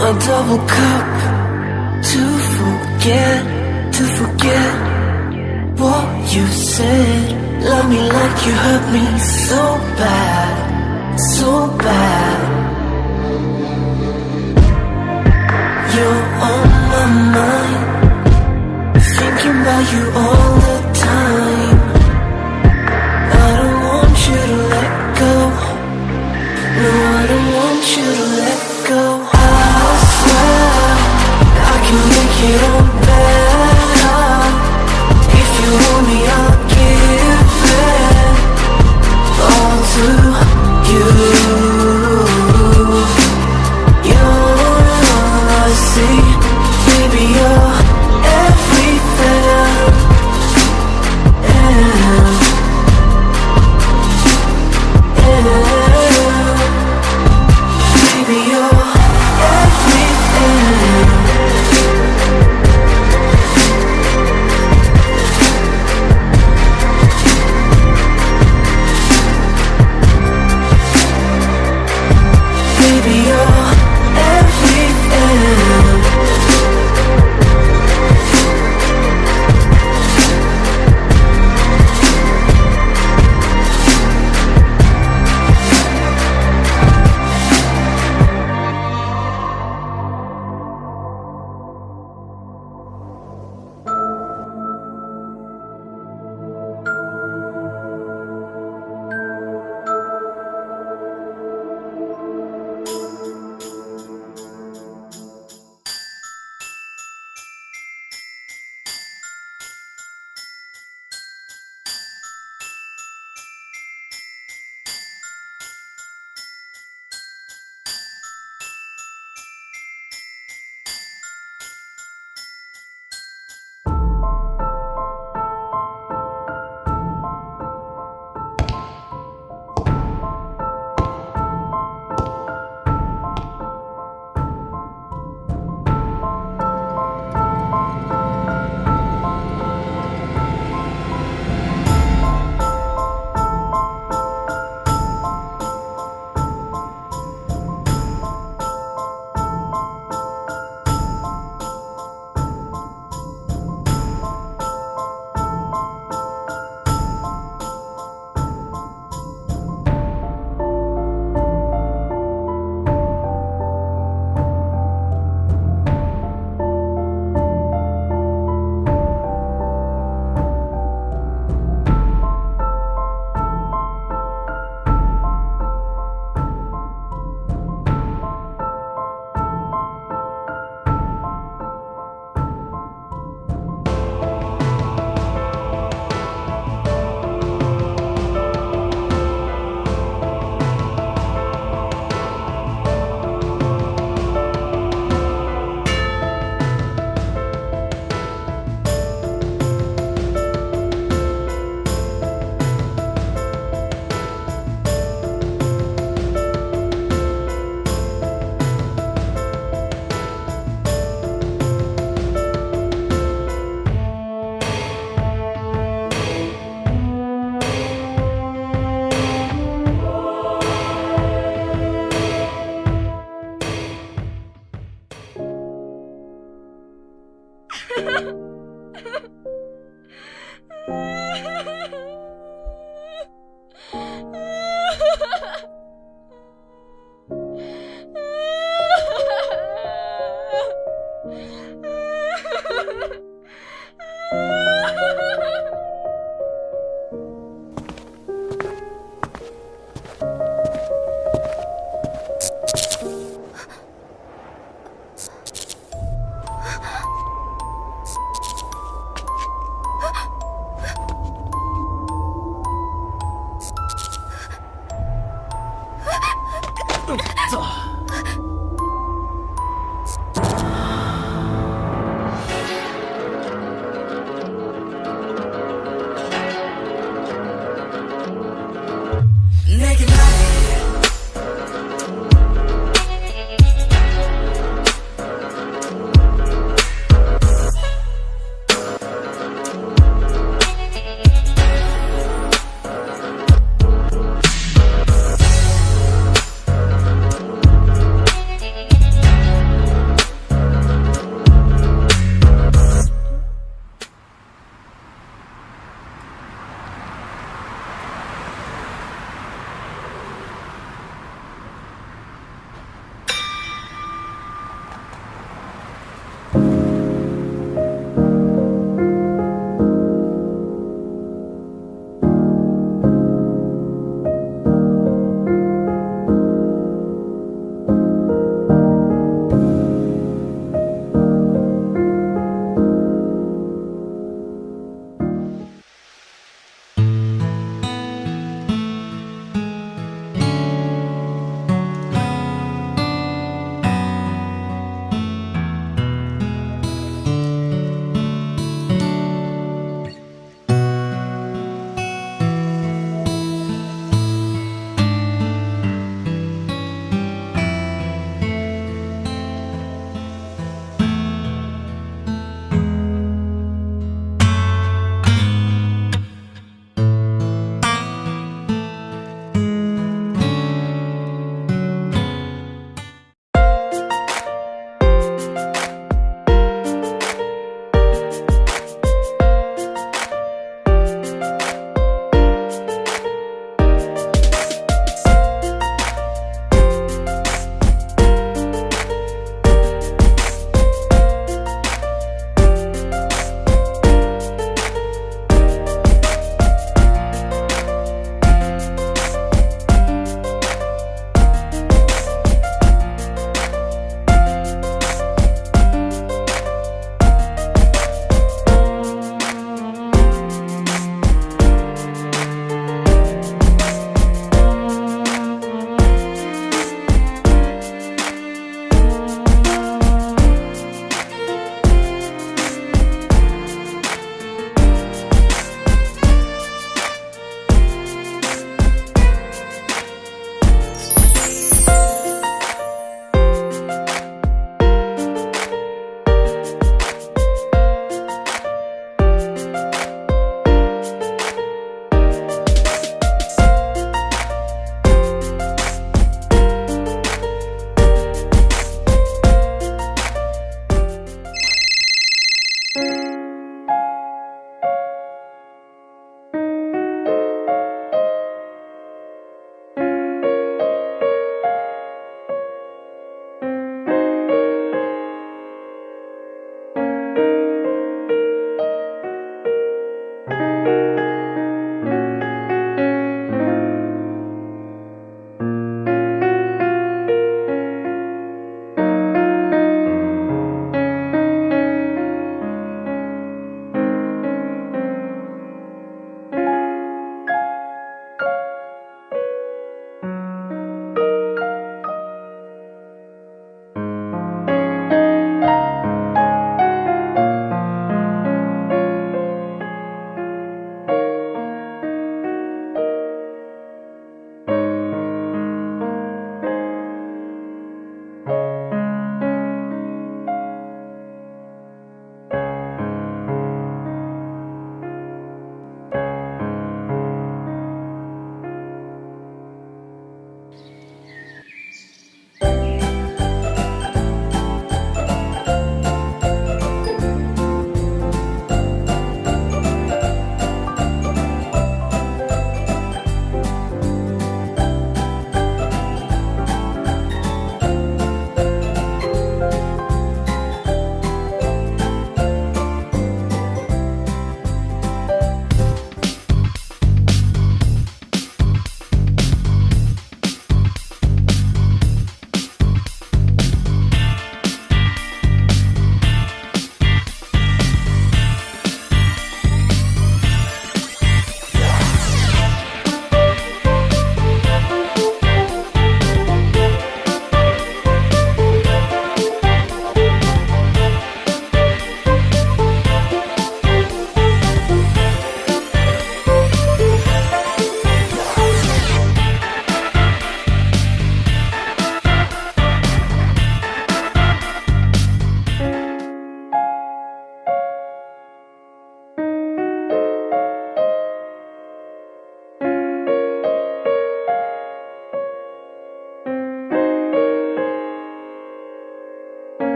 A double cup to forget what you said. Love me like you hurt me so bad, so bad. You're on my mind, thinking about you all the time. I don't want you to let go. No, I don't want you to let go. I swear I can make it all better. If you want me, I'll give it all to you. You're all I see, baby, you're everything. Baby, you're everything. Baby, you're everything.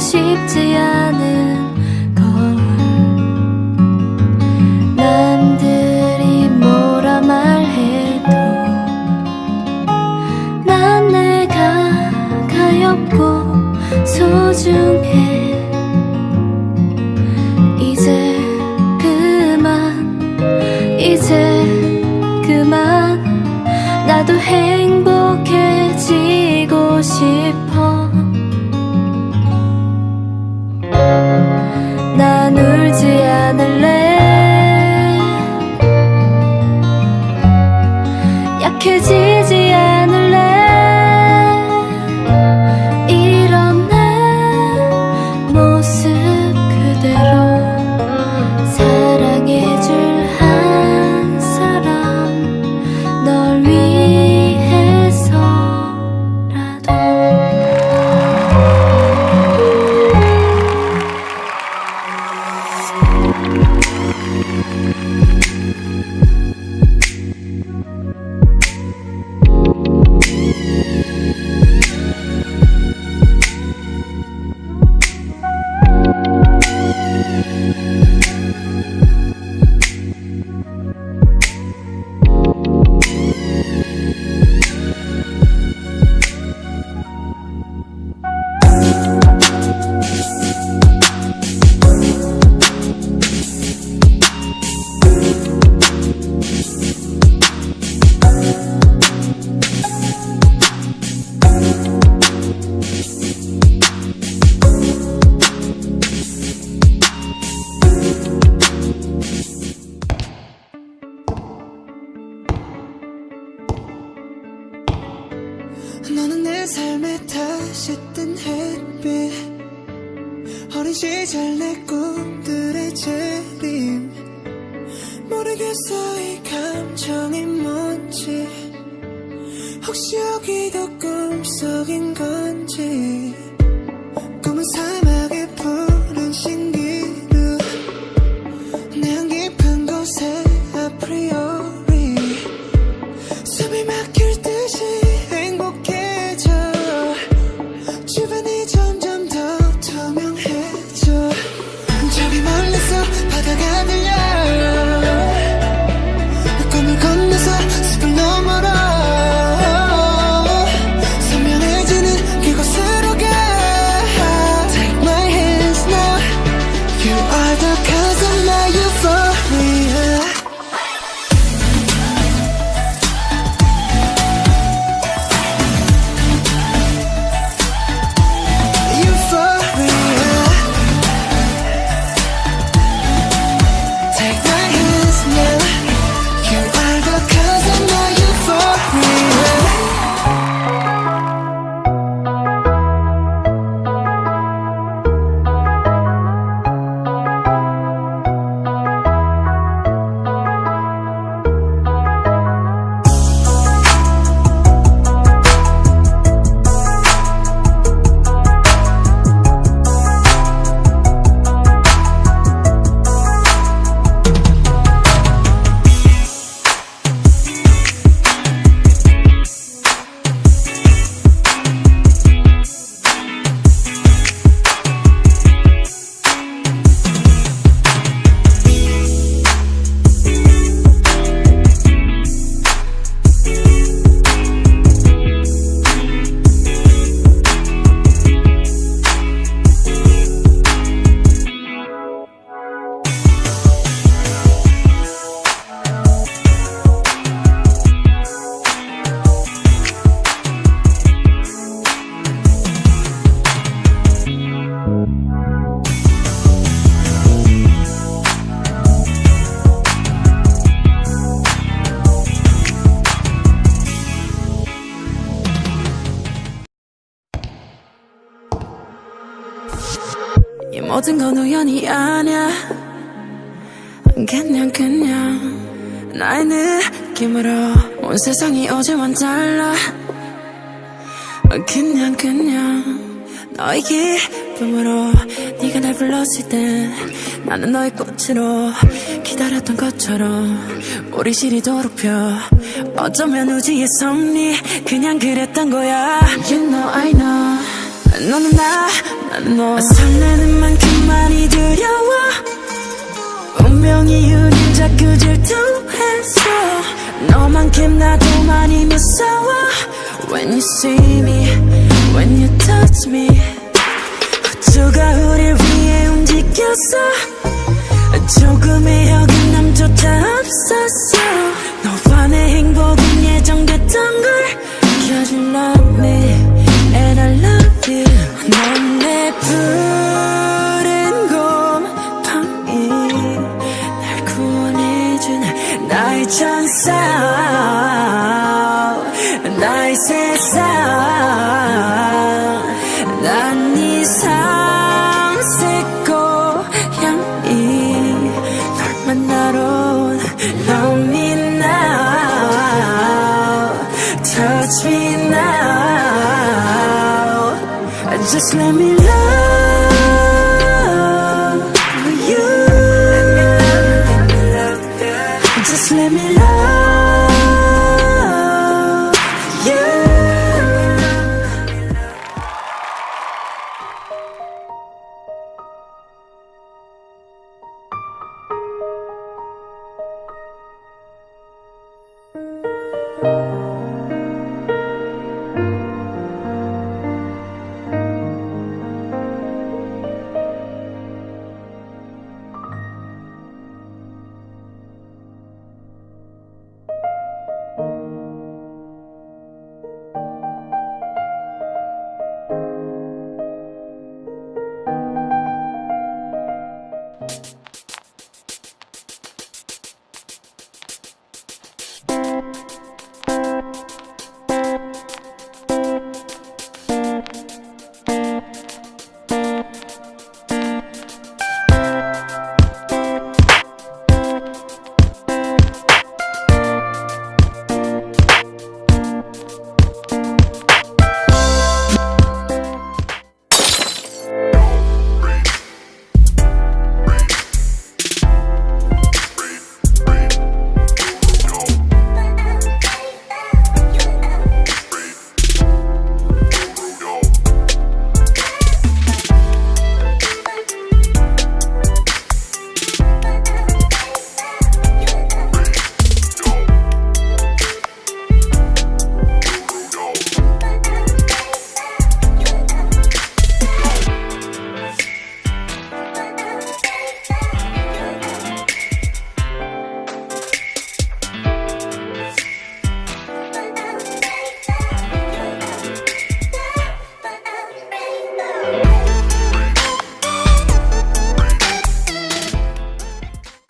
쉽지 않은 걸 남들이 뭐라 말해도 난 내가 가엾고 소중해. 이제 그만 나도 행복해지고 싶어. 난 울지 않을래. 약해지지 않을래. 이런 내 모습 그대로 사랑해줄 한 사람 널 위해서라도. 너는 내 삶에 다시 뜬 햇빛, 어린 시절 내 꿈들의 재림. 모르겠어 이 감정이 뭔지, 혹시 여기도 꿈속인 건지. 꿈은 사막의 푸른 신기루, 내안 깊은 곳에 아프리오리 숨이 막힐 듯이 행복해져. 주변이 점점 더 투명해져. 저기 멀리서 바다가 들려. 꿈을 건너서 숲을 너머로 선명해 이 모든 건 우연이 아냐. 그냥 나의 느낌으로 온 세상이 어제와는 달라. 그냥 너의 기쁨으로 네가 날 불렀을 때 나는 너의 꽃으로 기다렸던 것처럼 우리 시리도록 펴. 어쩌면 우주의 섭리 그냥 그랬던 거야. You know I know 너는 나는 너. 설레는 만큼 많이 두려워. 운명이 우린 자꾸 질투했어. 너만큼 나도 많이 무서워. When you see me, when you touch me, 우주가 우릴 위해 움직였어. 조금의 어긋남조차 없었어. 너와 내 행복은 예정됐던 걸. Cause you love me and I love you. 넌 내 푸른 곰팡이, 날 구원해준 나의 천사, 나의 세상. 난 네 삼색 고양이, 널 만나러 온 Love me now, touch me now, just let me love